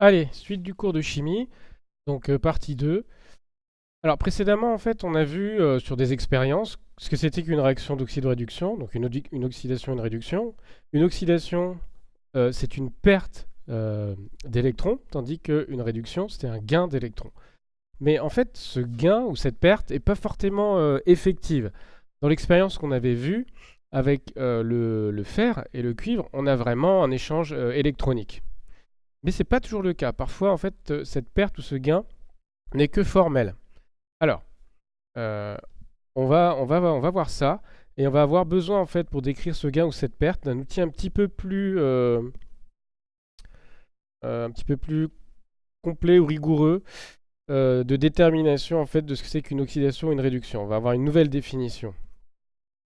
Allez, suite du cours de chimie, donc partie 2. Alors précédemment, en fait, on a vu sur des expériences ce que c'était qu'une réaction d'oxydoréduction, donc une oxydation et une réduction. Une oxydation, c'est une perte d'électrons, tandis qu'une réduction, c'était un gain d'électrons. Mais en fait, ce gain ou cette perte n'est pas forcément effective. Dans l'expérience qu'on avait vue avec le fer et le cuivre, on a vraiment un échange électronique. Mais c'est pas toujours le cas. Parfois, en fait, cette perte ou ce gain n'est que formel. Alors, euh, on va voir ça, et on va avoir besoin, en fait, pour décrire ce gain ou cette perte, d'un outil un petit peu plus complet ou rigoureux de détermination, en fait, de ce que c'est qu'une oxydation ou une réduction. On va avoir une nouvelle définition.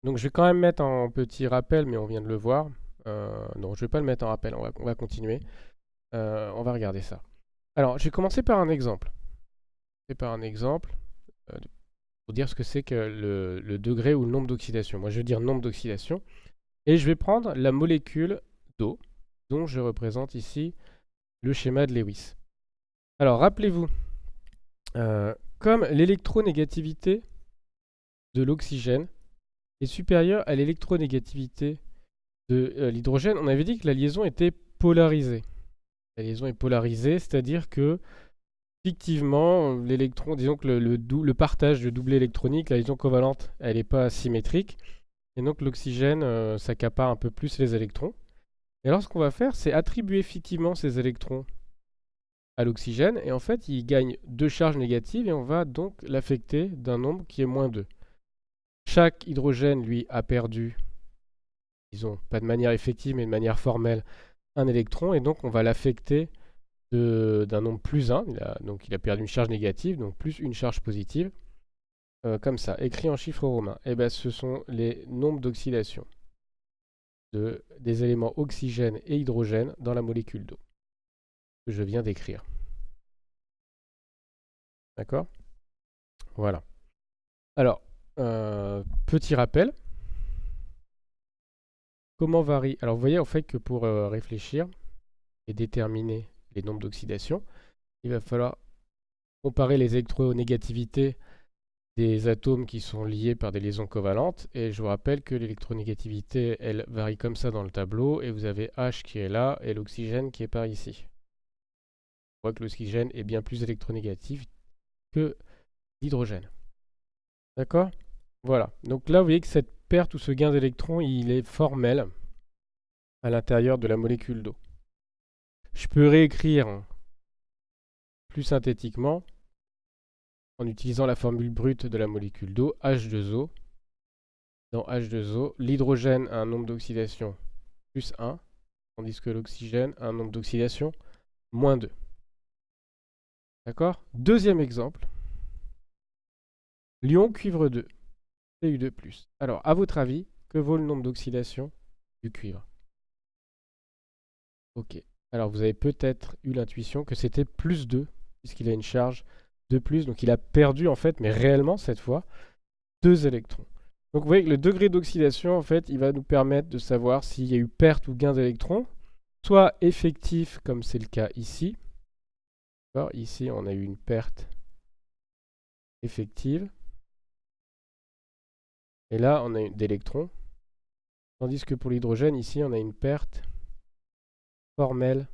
Donc, je vais quand même mettre en petit rappel, mais on vient de le voir. Non, je vais pas le mettre en rappel. On va continuer. On va regarder ça. Alors, je vais commencer par un exemple. Euh, pour dire ce que c'est que le degré ou le nombre d'oxydation. Moi, je veux dire nombre d'oxydation. Et je vais prendre la molécule d'eau, dont je représente ici le schéma de Lewis. Alors, rappelez-vous, comme l'électronégativité de l'oxygène est supérieure à l'électronégativité de l'hydrogène, on avait dit que la liaison était polarisée. La liaison est polarisée, c'est-à-dire que effectivement, l'électron, disons que le partage de doublé électronique, la liaison covalente, elle n'est pas symétrique. Et donc l'oxygène s'accapare un peu plus les électrons. Et alors ce qu'on va faire, c'est attribuer effectivement ces électrons à l'oxygène. Et en fait, il gagne deux charges négatives et on va donc l'affecter d'un nombre qui est moins 2. Chaque hydrogène, lui, a perdu, disons, pas de manière effective, mais de manière formelle, un électron. Et donc on va l'affecter d'un nombre plus 1. Donc il a perdu une charge négative, donc plus une charge positive. Comme ça, écrit en chiffres romains. Et bien ce sont les nombres d'oxydation des éléments oxygène et hydrogène dans la molécule d'eau que je viens d'écrire. D'accord? Voilà. Alors, petit rappel. Comment varie? Alors, vous voyez en fait que pour réfléchir et déterminer les nombres d'oxydation, il va falloir comparer les électronégativités des atomes qui sont liés par des liaisons covalentes. Et je vous rappelle que l'électronégativité, elle varie comme ça dans le tableau. Et vous avez H qui est là et l'oxygène qui est par ici. On voit que l'oxygène est bien plus électronégatif que l'hydrogène. D'accord? Voilà. Donc là, vous voyez que cette perte ou ce gain d'électrons, il est formel à l'intérieur de la molécule d'eau. Je peux réécrire plus synthétiquement en utilisant la formule brute de la molécule d'eau, H2O. Dans H2O, l'hydrogène a un nombre d'oxydation plus 1, tandis que l'oxygène a un nombre d'oxydation moins 2. D'accord? Deuxième exemple. L'ion cuivre 2, Cu2+. Alors, à votre avis, que vaut le nombre d'oxydation du cuivre? Ok. Alors, vous avez peut-être eu l'intuition que c'était plus 2, puisqu'il a une charge de plus. Donc, il a perdu, en fait, mais réellement, cette fois, 2 électrons. Donc, vous voyez que le degré d'oxydation, en fait, il va nous permettre de savoir s'il y a eu perte ou gain d'électrons, soit effectif, comme c'est le cas ici. Ici, on a eu une perte effective. Et là, on a d'électrons. Tandis que pour l'hydrogène, ici, on a une perte formelle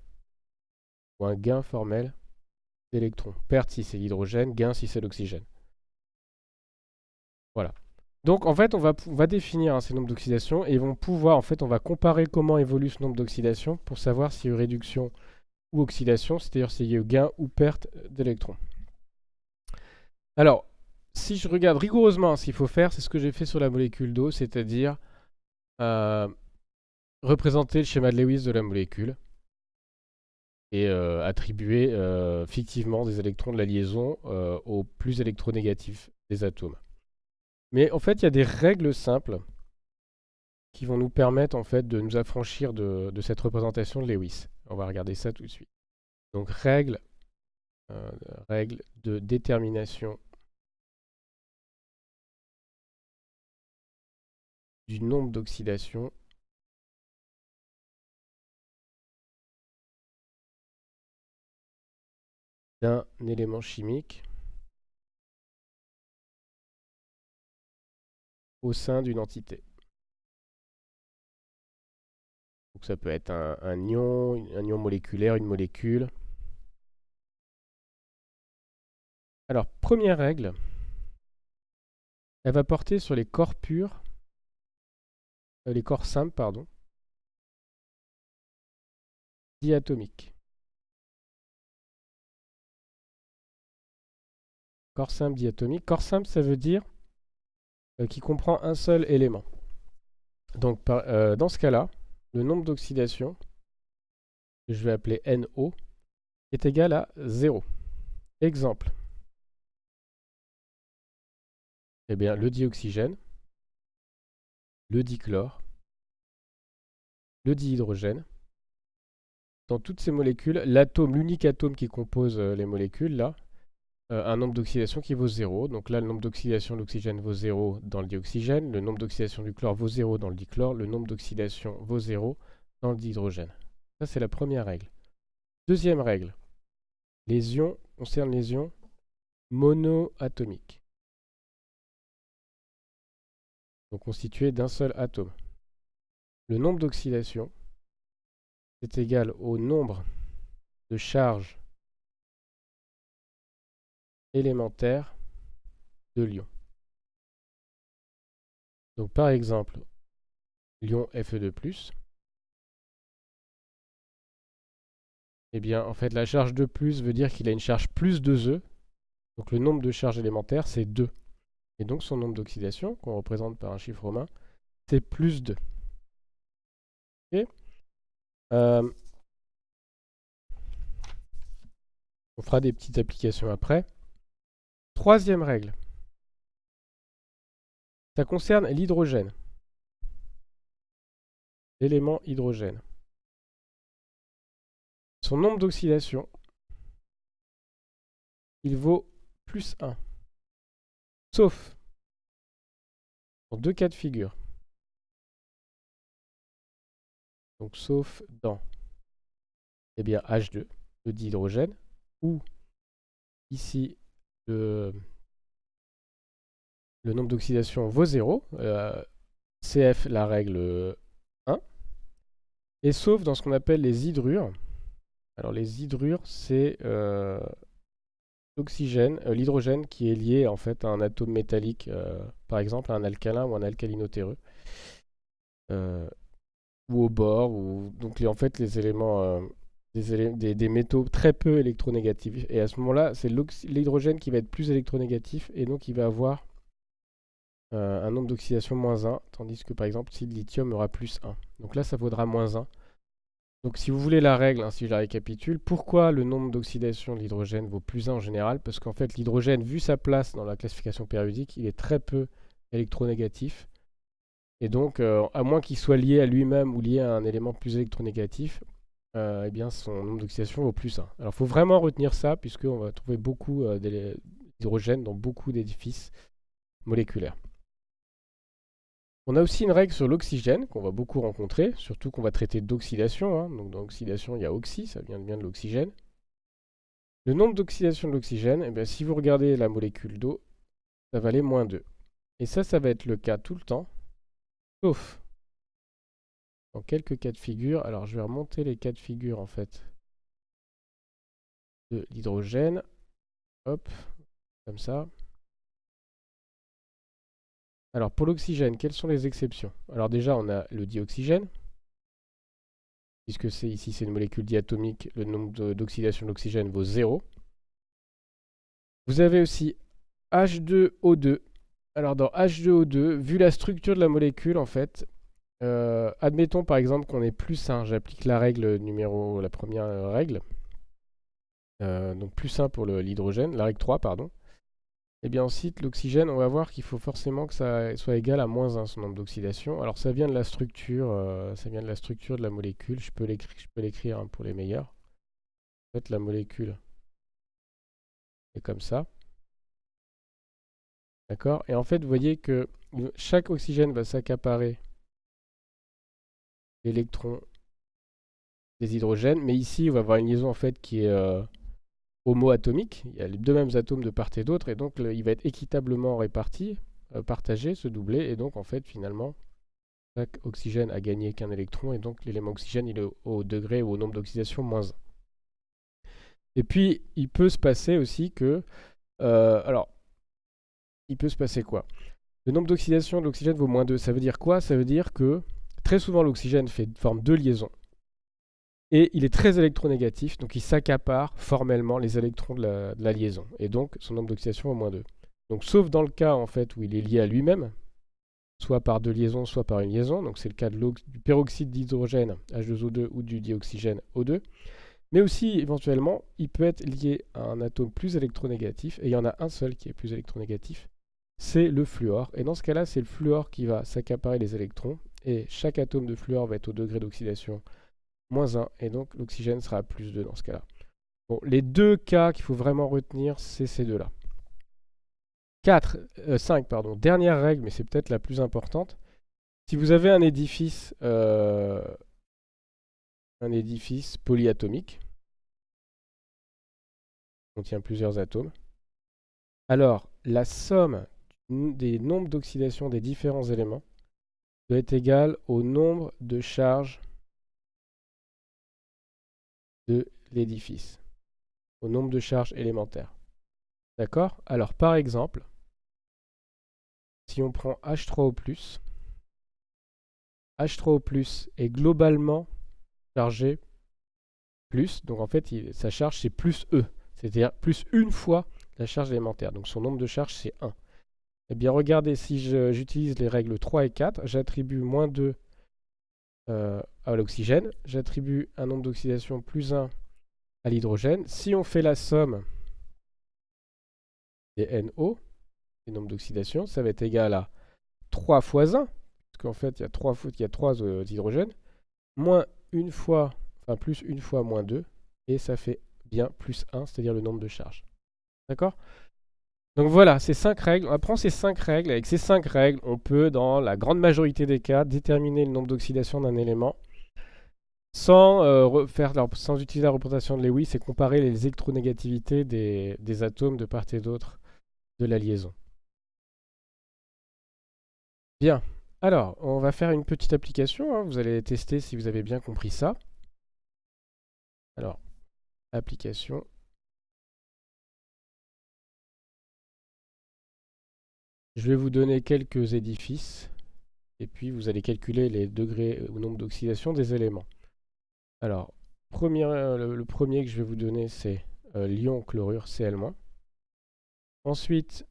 ou un gain formel d'électrons. Perte si c'est l'hydrogène, gain si c'est l'oxygène. Voilà. Donc en fait, on va définir ces nombres d'oxydation et on va comparer comment évolue ce nombre d'oxydation pour savoir s'il y a eu réduction ou oxydation, c'est-à-dire s'il y a eu gain ou perte d'électrons. Alors, si je regarde rigoureusement ce qu'il faut faire, c'est ce que j'ai fait sur la molécule d'eau, c'est-à-dire représenter le schéma de Lewis de la molécule et attribuer fictivement des électrons de la liaison aux plus électronégatifs des atomes. Mais en fait, il y a des règles simples qui vont nous permettre en fait de nous affranchir de cette représentation de Lewis. On va regarder ça tout de suite. Donc règle de détermination du nombre d'oxydation d'un élément chimique au sein d'une entité. Donc ça peut être un ion moléculaire, une molécule. Alors, première règle, elle va porter sur les corps purs, les corps simples, pardon, diatomiques. Corps simple diatomique. Corps simple, ça veut dire qu'il comprend un seul élément. Donc, dans ce cas-là, le nombre d'oxydation, que je vais appeler NO, est égal à 0. Exemple. Eh bien, le dioxygène, le dichlore, le dihydrogène. Dans toutes ces molécules, l'atome, l'unique atome qui compose les molécules, là, un nombre d'oxydation qui vaut 0. Donc là, le nombre d'oxydation de l'oxygène vaut 0 dans le dioxygène, le nombre d'oxydation du chlore vaut 0 dans le dichlore, le nombre d'oxydation vaut 0 dans le dihydrogène. Ça, c'est la première règle. Deuxième règle, les ions concernent les ions monoatomiques, donc constitués d'un seul atome. Le nombre d'oxydation est égal au nombre de charges élémentaires de l'ion. Donc par exemple, l'ion Fe2+, eh bien en fait la charge de plus veut dire qu'il a une charge plus 2e, donc le nombre de charges élémentaires c'est 2. Et donc son nombre d'oxydation, qu'on représente par un chiffre romain, c'est plus 2. Okay. On fera des petites applications après. Troisième règle. Ça concerne l'hydrogène. L'élément hydrogène. Son nombre d'oxydation, il vaut plus 1. Sauf dans deux cas de figure. Donc sauf dans H2, le dihydrogène, ou ici le nombre d'oxydation vaut 0, CF la règle 1, et sauf dans ce qu'on appelle les hydrures. Alors les hydrures, c'est l'hydrogène qui est lié en fait à un atome métallique, par exemple à un alcalin ou un alcalinotéreux, ou au bore, donc en fait les éléments, des métaux très peu électronégatifs. Et à ce moment-là, c'est l'hydrogène qui va être plus électronégatif et donc il va avoir un nombre d'oxydation moins 1, tandis que par exemple si le lithium aura plus 1. Donc là, ça vaudra moins 1. Donc si vous voulez la règle, si je la récapitule, pourquoi le nombre d'oxydation de l'hydrogène vaut plus 1 en général? Parce qu'en fait l'hydrogène, vu sa place dans la classification périodique, il est très peu électronégatif. Et donc, à moins qu'il soit lié à lui-même ou lié à un élément plus électronégatif, eh bien son nombre d'oxydation vaut plus 1. Alors il faut vraiment retenir ça, puisqu'on va trouver beaucoup d'hydrogène dans beaucoup d'édifices moléculaires. On a aussi une règle sur l'oxygène qu'on va beaucoup rencontrer, surtout qu'on va traiter d'oxydation. Donc dans l'oxydation, il y a oxy, ça vient bien de l'oxygène. Le nombre d'oxydation de l'oxygène, eh bien, si vous regardez la molécule d'eau, ça valait moins 2. Et ça va être le cas tout le temps, sauf dans quelques cas de figure. Alors je vais remonter les cas de figure en fait de l'hydrogène. Hop, comme ça. Alors pour l'oxygène, quelles sont les exceptions? Alors déjà, on a le dioxygène, puisque ici c'est une molécule diatomique, le nombre d'oxydation de l'oxygène vaut 0. Vous avez aussi H2O2. Alors dans H2O2, vu la structure de la molécule en fait, admettons par exemple qu'on ait plus 1, j'applique la première règle, donc plus 1 pour l'hydrogène, la règle 3 pardon. Et bien ensuite, l'oxygène, on va voir qu'il faut forcément que ça soit égal à moins 1, son nombre d'oxydation. Alors ça vient de la structure, de la molécule. Je peux l'écrire pour les meilleurs. En fait, la molécule est comme ça. D'accord? Et en fait, vous voyez que chaque oxygène va s'accaparer l'électron des hydrogènes. Mais ici, on va avoir une liaison en fait qui est homoatomique. Il y a les deux mêmes atomes de part et d'autre, et donc il va être équitablement réparti, partagé, se doubler, et donc en fait finalement chaque oxygène a gagné qu'un électron, et donc l'élément oxygène il est au degré ou au nombre d'oxydation -1. Et puis il peut se passer aussi que, alors il peut se passer quoi? Le nombre d'oxydation de l'oxygène vaut -2. Ça veut dire quoi? Ça veut dire que très souvent l'oxygène forme deux liaisons. Et il est très électronégatif, donc il s'accapare formellement les électrons de la liaison. Et donc son nombre d'oxydation vaut -2. Donc sauf dans le cas en fait où il est lié à lui-même, soit par deux liaisons, soit par une liaison. Donc c'est le cas du peroxyde d'hydrogène H2O2 ou du dioxygène O2. Mais aussi éventuellement, il peut être lié à un atome plus électronégatif. Et il y en a un seul qui est plus électronégatif, c'est le fluor. Et dans ce cas-là, c'est le fluor qui va s'accaparer les électrons. Et chaque atome de fluor va être au degré d'oxydation -1, et donc l'oxygène sera à +2 dans ce cas-là. Bon, les deux cas qu'il faut vraiment retenir, c'est ces deux-là. 5, pardon. Dernière règle, mais c'est peut-être la plus importante. Si vous avez un édifice polyatomique, qui contient plusieurs atomes, alors la somme des nombres d'oxydation des différents éléments doit être égale au nombre de charges de l'édifice, au nombre de charges élémentaires. D'accord? Alors par exemple, si on prend H3O+, H3O+, est globalement chargé plus, donc en fait sa charge c'est plus E, c'est-à-dire plus une fois la charge élémentaire, donc son nombre de charges c'est 1. Eh bien regardez, si j'utilise les règles 3 et 4, j'attribue -2 à l'oxygène, j'attribue un nombre d'oxydation +1 à l'hydrogène. Si on fait la somme des NO, les nombres d'oxydation, ça va être égal à 3 fois 1, parce qu'en fait il y a 3 hydrogènes, moins une fois, enfin plus une fois -2, et ça fait bien +1, c'est-à-dire le nombre de charges. D'accord? Donc voilà, ces 5 règles, on apprend ces 5 règles. Avec ces 5 règles, on peut, dans la grande majorité des cas, déterminer le nombre d'oxydation d'un élément sans utiliser la représentation de Lewis et comparer les électronégativités des atomes de part et d'autre de la liaison. Bien, alors on va faire une petite application, hein. Vous allez tester si vous avez bien compris ça. Alors, application. Je vais vous donner quelques édifices et puis vous allez calculer les degrés ou nombre d'oxydation des éléments. Alors, le premier que je vais vous donner, c'est l'ion chlorure Cl-. Ensuite,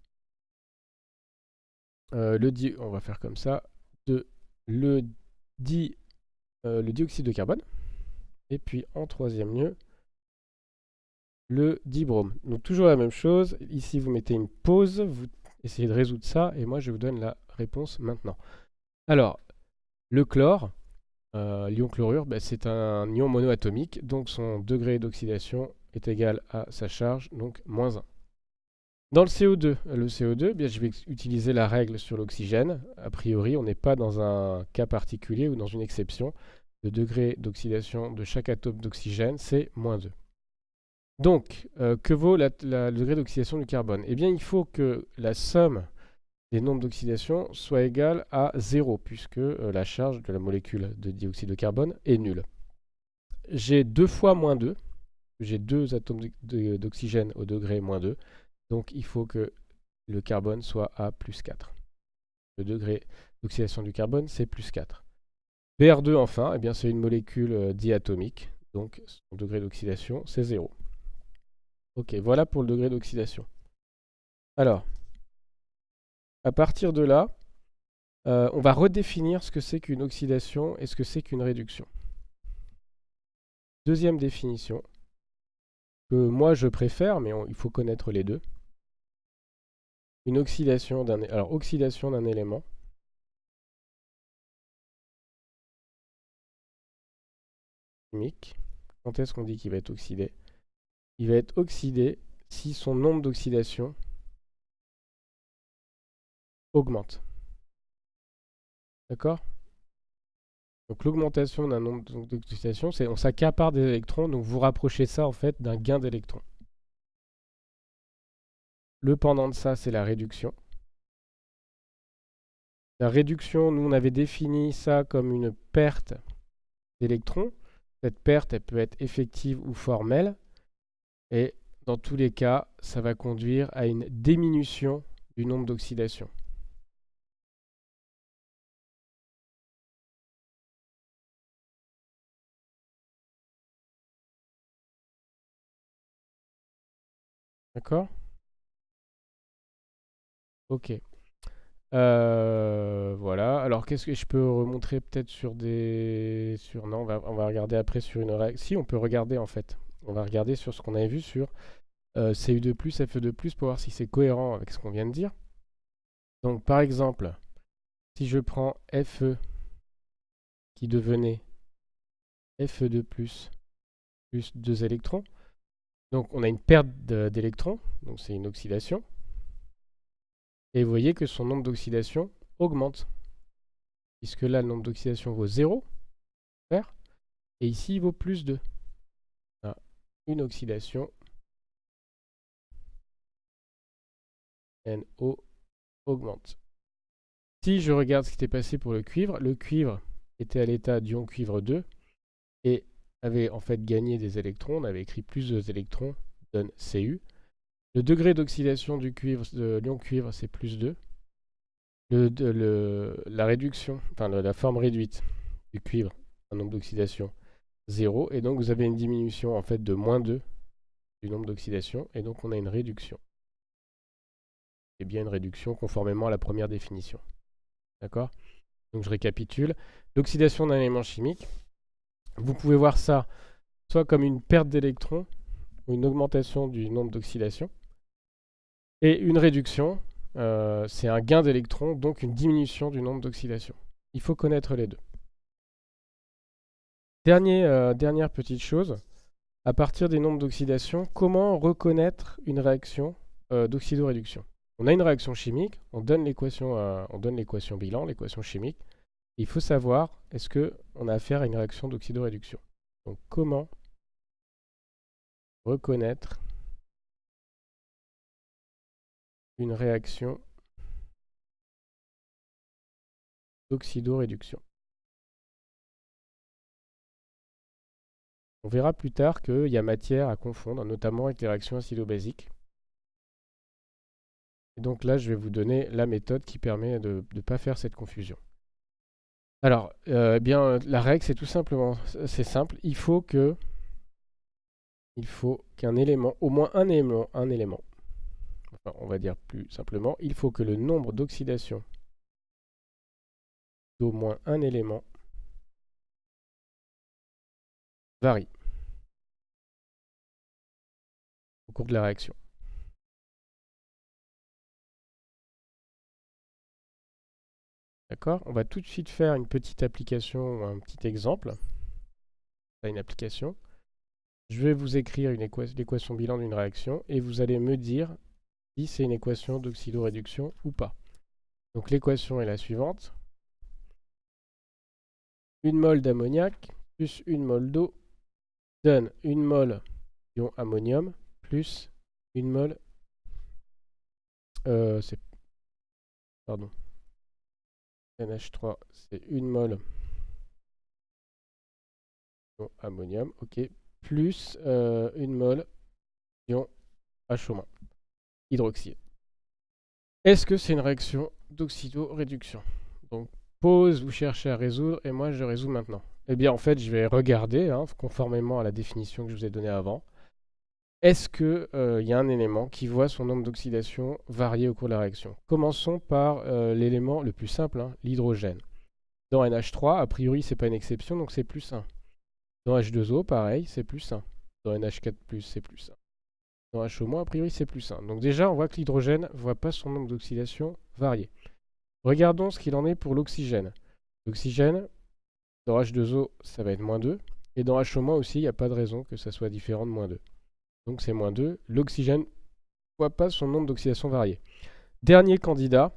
on va faire comme ça, le dioxyde de carbone. Et puis en troisième lieu, le dibrome. Donc toujours la même chose. Ici, vous mettez une pause, vous essayez de résoudre ça, et moi, je vous donne la réponse maintenant. Alors, le chlore, l'ion chlorure, c'est un ion monoatomique, donc son degré d'oxydation est égal à sa charge, donc -1. Dans le CO2, je vais utiliser la règle sur l'oxygène. A priori, on n'est pas dans un cas particulier ou dans une exception. Le degré d'oxydation de chaque atome d'oxygène, c'est -2. Donc, que vaut le degré d'oxydation du carbone? Eh bien, il faut que la somme des nombres d'oxydation soit égale à 0, puisque la charge de la molécule de dioxyde de carbone est nulle. J'ai 2 fois -2, j'ai 2 atomes d'oxygène au degré -2, donc il faut que le carbone soit à +4. Le degré d'oxydation du carbone, c'est +4. Br2, enfin, eh bien, c'est une molécule diatomique, donc son degré d'oxydation, c'est 0. Ok, voilà pour le degré d'oxydation. Alors, à partir de là, on va redéfinir ce que c'est qu'une oxydation et ce que c'est qu'une réduction. Deuxième définition, que moi je préfère, mais il faut connaître les deux. Une oxydation d'un élément. Chimique. Quand est-ce qu'on dit qu'il va être oxydé? Il va être oxydé si son nombre d'oxydation augmente. D'accord? Donc l'augmentation d'un nombre d'oxydation, c'est on s'accapare des électrons, donc vous rapprochez ça en fait d'un gain d'électrons. Le pendant de ça, c'est la réduction. La réduction, nous, on avait défini ça comme une perte d'électrons. Cette perte, elle peut être effective ou formelle. Et dans tous les cas, ça va conduire à une diminution du nombre d'oxydations. D'accord? Ok. Voilà. Alors, qu'est-ce que je peux remontrer peut-être sur des... Non, on va regarder après sur une règle. Si, on peut regarder en fait. On va regarder sur ce qu'on avait vu sur CU2+, FE2+, pour voir si c'est cohérent avec ce qu'on vient de dire. Donc, par exemple, si je prends Fe qui devenait Fe2+, plus 2 électrons, donc on a une perte d'électrons, donc c'est une oxydation. Et vous voyez que son nombre d'oxydation augmente. Puisque là, le nombre d'oxydation vaut 0, et ici, il vaut plus 2. Ah, une oxydation. NO augmente. Si je regarde ce qui était passé pour le cuivre était à l'état d'ion cuivre 2 et avait en fait gagné des électrons. On avait écrit plus de électrons, donne Cu. Le degré d'oxydation du cuivre, de l'ion cuivre, c'est plus 2. La réduction, enfin la forme réduite du cuivre, un nombre d'oxydation 0. Et donc vous avez une diminution en fait de moins 2 du nombre d'oxydation. Et donc on a une réduction. C'est bien une réduction conformément à la première définition. D'accord? Donc je récapitule. L'oxydation d'un élément chimique, vous pouvez voir ça soit comme une perte d'électrons ou une augmentation du nombre d'oxydation. Et une réduction, c'est un gain d'électrons, donc une diminution du nombre d'oxydation. Il faut connaître les deux. Dernière petite chose, à partir des nombres d'oxydation, comment reconnaître une réaction d'oxydoréduction? On a une réaction chimique, on donne l'équation bilan, l'équation chimique. Il faut savoir, est-ce qu'on a affaire à une réaction d'oxydoréduction? Donc comment reconnaître une réaction d'oxydoréduction? On verra plus tard qu'il y a matière à confondre, notamment avec les réactions acido-basiques. Et donc là, je vais vous donner la méthode qui permet de ne pas faire cette confusion. Alors, la règle, c'est tout simplement, c'est simple, il faut qu'un élément, au moins un élément, enfin, on va dire plus simplement, il faut que le nombre d'oxydation d'au moins un élément varie au cours de la réaction. D'accord? On va tout de suite faire une petite application, un petit exemple. Une application. Je vais vous écrire l'équation bilan d'une réaction et vous allez me dire si c'est une équation d'oxydoréduction ou pas. Donc l'équation est la suivante. 1 mol d'ammoniac plus 1 mol d'eau donne 1 mol d'ion ammonium plus 1 mol... pardon. NH3, c'est 1 mol d'ion ammonium, ok, plus 1 mol d'ion H-, hydroxyde. Est-ce que c'est une réaction d'oxydoréduction? Donc, pause, vous cherchez à résoudre, et moi je résous maintenant. Eh bien, en fait, je vais regarder, conformément à la définition que je vous ai donnée avant. Est-ce qu'il y a un élément qui voit son nombre d'oxydation varier au cours de la réaction? Commençons par l'élément le plus simple, l'hydrogène. Dans NH3, a priori, ce n'est pas une exception, donc c'est plus 1. Dans H2O, pareil, c'est plus 1. Dans NH4+, c'est plus 1. Dans HO-, a priori, c'est plus 1. Donc déjà, on voit que l'hydrogène ne voit pas son nombre d'oxydation varier. Regardons ce qu'il en est pour l'oxygène. L'oxygène, dans H2O, ça va être moins 2. Et dans HO- aussi, il n'y a pas de raison que ça soit différent de moins 2. Donc c'est moins 2. L'oxygène ne voit pas son nombre d'oxydation varier. Dernier candidat,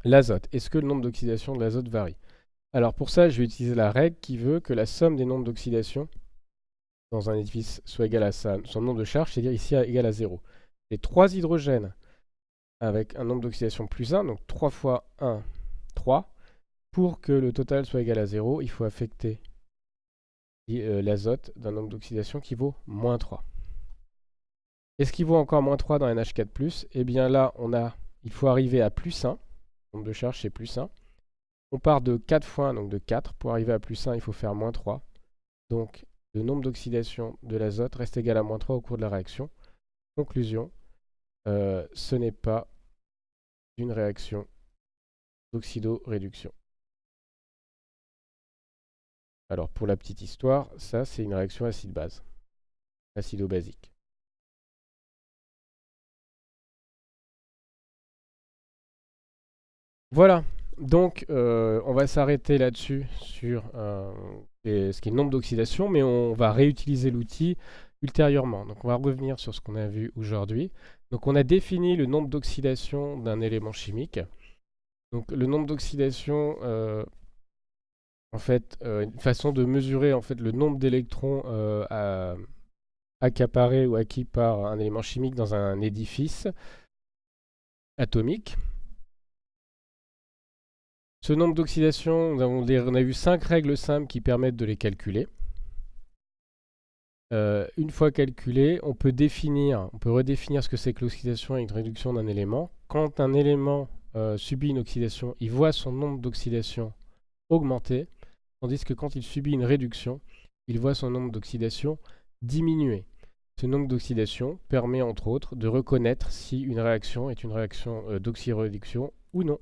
l'azote. Est-ce que le nombre d'oxydation de l'azote varie? Alors pour ça, je vais utiliser la règle qui veut que la somme des nombres d'oxydation dans un édifice soit égale à son nombre de charges, c'est-à-dire ici égal à 0. Les 3 hydrogènes avec un nombre d'oxydation plus 1, donc 3 fois 1, 3. Pour que le total soit égal à 0, il faut affecter l'azote d'un nombre d'oxydation qui vaut moins 3. Est-ce qu'il vaut encore moins 3 dans NH4+? Eh bien là, il faut arriver à plus 1. Le nombre de charge, c'est plus 1. On part de 4 fois 1, donc de 4. Pour arriver à plus 1, il faut faire moins 3. Donc, le nombre d'oxydation de l'azote reste égal à moins 3 au cours de la réaction. Conclusion, ce n'est pas une réaction d'oxydoréduction. Alors, pour la petite histoire, ça, c'est une réaction acide-base, acido-basique. Voilà, donc on va s'arrêter là-dessus sur ce qui est le nombre d'oxydation, mais on va réutiliser l'outil ultérieurement. Donc on va revenir sur ce qu'on a vu aujourd'hui. Donc on a défini le nombre d'oxydation d'un élément chimique. Donc le nombre d'oxydation, en fait, une façon de mesurer en fait le nombre d'électrons accaparés ou acquis par un élément chimique dans un édifice atomique. Ce nombre d'oxydation, on a vu 5 règles simples qui permettent de les calculer. Une fois calculé, on peut redéfinir ce que c'est que l'oxydation et une réduction d'un élément. Quand un élément subit une oxydation, il voit son nombre d'oxydation augmenter, tandis que quand il subit une réduction, il voit son nombre d'oxydation diminuer. Ce nombre d'oxydation permet entre autres de reconnaître si une réaction est une réaction d'oxyréduction ou non.